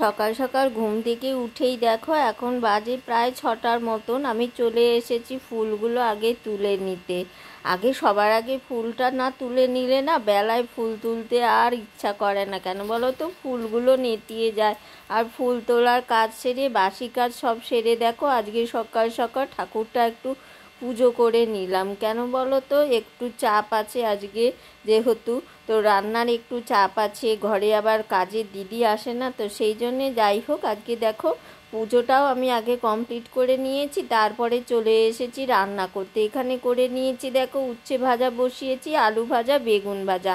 সকাল সকাল ঘুম থেকে উঠেই দেখো এখন বাজে প্রায় 6টার মতন। আমি চলে এসেছি ফুলগুলো আগে তুলে নিতে। আগে সবার আগে ফুলটা না তুলে নিলে না বেলায় ফুল তুলতে আর ইচ্ছা করে না, কেন বলো তো, ফুলগুলো নেতিয়ে যায়। আর ফুল তোলার কাজ সেরে বাসি কাজ সব সেরে দেখো আজকে সকাল সকাল ঠাকুরটা একটু পুজো করে নিলাম। কেন বলো তো, একটু চাপ আছে আজকে, যেহেতু তো রান্নার একটু চাপ আছে, ঘরে আবার কাজের দিদি আসে না, তো সেই জন্যে যাই হোক আজকে দেখো পুজোটাও আমি আগে কমপ্লিট করে নিয়েছি, তারপরে চলে এসেছি রান্না করতে। এখানে করে নিয়েছি দেখো উচ্ছে ভাজা বসিয়েছি, আলু ভাজা, বেগুন ভাজা।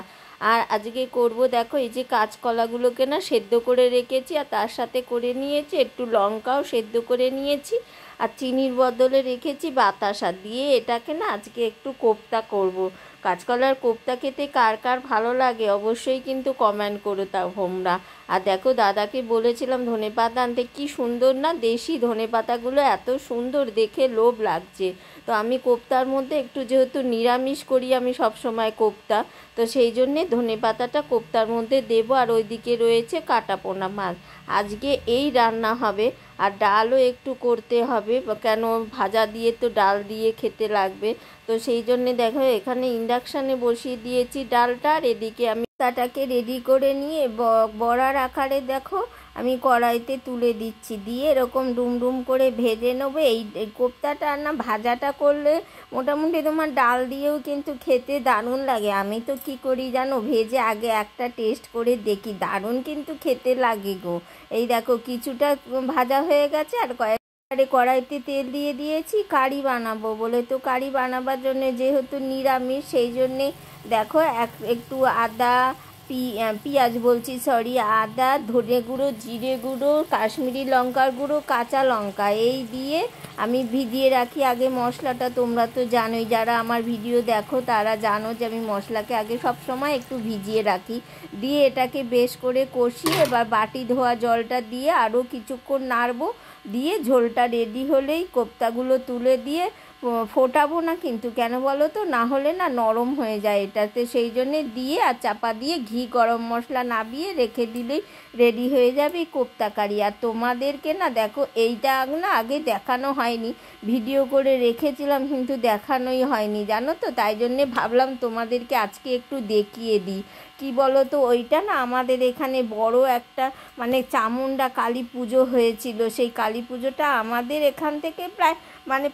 আর আজকে করব দেখো এই যে কাঁচকলাগুলোকে না সেদ্ধ করে রেখেছি, আর তার সাথে করে নিয়েছি একটু লঙ্কাও সেদ্ধ করে নিয়েছি, আর চিনির বদলে রেখেছি বাতাসা দিয়ে। এটাকে না আজকে একটু কোপ্তা করব। কাঁচকলার কোপ্তা খেতে কার কার ভালো লাগে অবশ্যই কিন্তু কমেন্ট করো তা তোমরা। আর দেখো দাদাকে বলেছিলাম ধনেপাতা আনতে, কি সুন্দর না দেশি ধনেপাতাগুলো, এত সুন্দর দেখে লোভ লাগছে। তো আমি কোপ্তার মধ্যে একটু, যেহেতু নিরামিষ করি আমি সব সময় কোপ্তা, তো সেই জন্যে ধনেপাতাটা কোপ্তার মধ্যে দেব। আর ওইদিকে রয়েছে কাটাপোনা মাছ, আজকে এই রান্না হবে। আর ডালও একটু করতে হবে, কেন ভাজা দিয়ে তো ডাল দিয়ে খেতে লাগবে। তো সেই জন্যে দেখো এখানে ইন্ডাকশানে বসিয়ে দিয়েছি ডালটা, আর এদিকে আমি তাটাকে রেডি করে নিয়ে বড়ার আকারে দেখো আমি কড়াইতে তুলে দিচ্ছি, দিয়ে এরকম ডুম করে ভেজে নেবো। এই কোপ্তাটা না ভাজাটা করলে মোটামুটি তোমার ডাল দিয়েও কিন্তু খেতে দারুণ লাগে। আমি তো কি করি জানো, ভেজে আগে একটা টেস্ট করে দেখি, দারুণ কিন্তু খেতে লাগে গো। এই দেখো কিছুটা ভাজা হয়ে গেছে, আর কড়াইতে তেল দিয়ে দিয়েছি কারি বানাবো বলে। তো কারি বানাবার জন্য যেহেতু নিরামিষ, সেই জন্যে দেখো একটু আদা, পেঁয়াজ বলছি সরি, আদা, ধনে গুঁড়ো, জিরে গুঁড়ো, কাশ্মীরি লঙ্কার গুঁড়ো, কাঁচা লঙ্কা এই দিয়ে আমি ভিজিয়ে রাখি আগে মশলাটা। তোমরা তো জানোই, যারা আমার ভিডিও দেখো তারা জানো যে আমি মশলাকে আগে সব সময় একটু ভিজিয়ে রাখি। দিয়ে এটাকে বেশ করে কষিয়ে এবার বাটি ধোয়া জলটা দিয়ে আরও কিছুক্ষণ নাড়বো। দিয়ে ঝোলটা রেডি হলেই কোপ্তাগুলো তুলে দিয়ে ফোটাবো না কিন্তু, কেন বলো তো, না হলে না নরম হয়ে যায় এটাতে, সেই জন্যে দিয়ে আর চাপা দিয়ে ঘি গরম মশলা নামিয়ে রেখে দিলেই রেডি হয়ে যাবে কোপ্তা কারি। আর তোমাদেরকে না দেখো এইটা না আগে দেখানো হয়নি, ভিডিও করে রেখেছিলাম কিন্তু দেখানোই হয়নি জানো তো, তাই জন্যে ভাবলাম তোমাদেরকে আজকে একটু দেখিয়ে দিই। কি বলো তো, ওইটা না আমাদের এখানে বড় একটা মানে চামুন্ডা কালী পুজো হয়েছিল, সেই কালী পুজোটা আমাদের এখান থেকে প্রায় মানে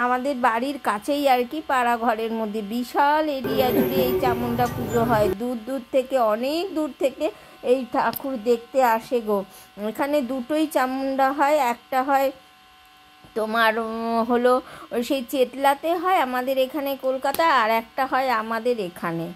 আমাদের বাড়ির কাছেই আর কি, পাড়া ঘরের মধ্যে বিশাল এরিয়া জুড়ে এই চামুন্ডা পুজো হয়। দূর থেকে, অনেক দূর থেকে এই ঠাকুর দেখতে আসে গো। এখানে দুটোই চামুন্ডা হয়, একটা হয় তোমার হলো সেই চেতলাতে হয় আমাদের এখানে কলকাতা, আর একটা হয় আমাদের এখানে।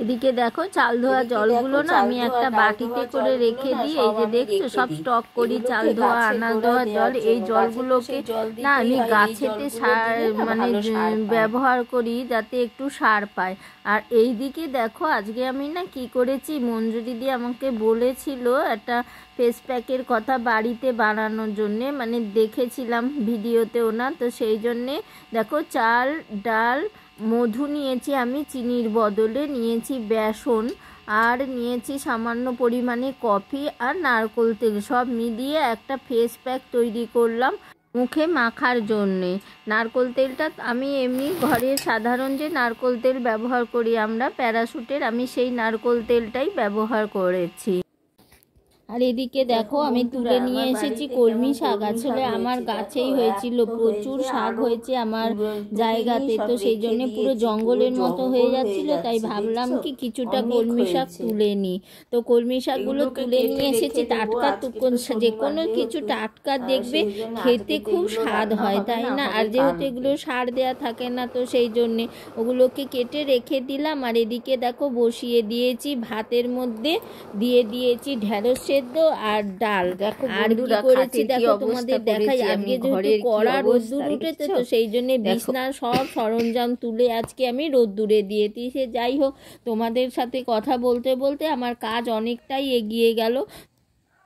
এদিকে দেখো চাল ধোয়া জলগুলো না আমি একটা বাটিতে করে রেখে দিই, এই যে দেখছো সব স্টক করি চাল ধোয়া আনাজ ধোয়া জল। এই জলগুলোকে না আমি গাছেতে সার মানে ব্যবহার করি যাতে একটু সার পায়। আর এই দিকে দেখো আজকে আমি না কি করেছি, মঞ্জু দিদি আমাকে বলেছিল একটা ফেস প্যাকের কথা বাড়িতে বানানোর জন্যে, মানে দেখেছিলাম ভিডিওতেও না, তো সেই জন্যে দেখো চাল, ডাল, মধু নিয়েছি আমি, চিনির বদলে নিয়েছি বেসন, আর নিয়েছি সামান্য পরিমাণে কফি আর নারকেল তেল, সব মিলিয়ে একটা ফেস প্যাক তৈরি করলাম মুখে মাখার জন্যে। নারকেল তেলটা আমি এমনি ঘরে সাধারণ যে নারকেল তেল ব্যবহার করি আমরা প্যারাশুটের, আমি সেই নারকেল তেলটাই ব্যবহার করেছি। আর এদিকে দেখো আমি তুলে নিয়ে এসেছি কলমি শাক। আসলে আমার গাছেই হয়েছিল, প্রচুর শাক হয়েছে আমার জায়গাতে, তো সেই জন্য পুরো জঙ্গলের মতো হয়ে যাচ্ছিল, তাই ভাবলাম কি কিছুটা কলমি শাক তুলে নিই। তো কলমি শাকগুলো তুলে নিয়ে এসেছি। টাটকা যে কোনো কিছু টাটকা দেখবে খেতে খুব স্বাদ হয়, তাই না? আর যেহেতু এগুলো সার দেওয়া থাকে না, তো সেই জন্যে ওগুলোকে কেটে রেখে দিলাম। আর এদিকে দেখো বসিয়ে দিয়েছি, ভাতের মধ্যে দিয়ে দিয়েছি ঢেঁড়স সেদ্ধ আর ডাল। আর কি করেছি দেখো তোমাদের দেখাই। আজকে যেহেতু কড়া রোদ্দুর উঠেছে, তো সেই জন্য বিছনার সব সরঞ্জাম তুলে আজকে আমি রোদ্দুরে দিয়ে দিয়েছি। যাই হোক, তোমাদের সাথে কথা বলতে বলতে আমার কাজ অনেকটাই এগিয়ে গেল।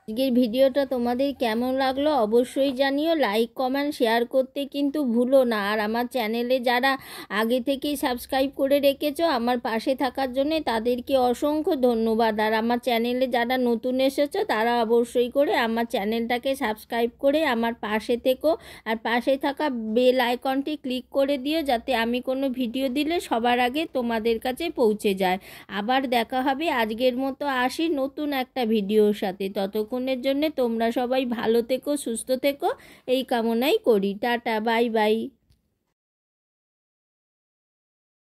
আজকের ভিডিওটা তোমাদের কেমন লাগলো অবশ্যই জানিও। লাইক কমেন্ট শেয়ার করতে কিন্তু ভুলো না। আর আমার চ্যানেলে যারা আগে থেকেই সাবস্ক্রাইব করে রেখেছো আমার পাশে থাকার জন্য, তাদেরকে অসংখ্য ধন্যবাদ। আর আমার চ্যানেলে যারা নতুন এসেছো তারা অবশ্যই করে আমার চ্যানেলটাকে সাবস্ক্রাইব করে আমার পাশে থেকো। আর পাশে থাকা বেল আইকনটি ক্লিক করে দিও, যাতে আমি কোনো ভিডিও দিলে সবার আগে তোমাদের কাছে পৌঁছে যায়। আবার দেখা হবে, আজকের মতো আসি নতুন একটা ভিডিওর সাথে। ততক্ষণের জন্য তোমরা সবাই ভালো থেকো, সুস্থ থেকো, এই কামনাই করি। Tata, bye bye.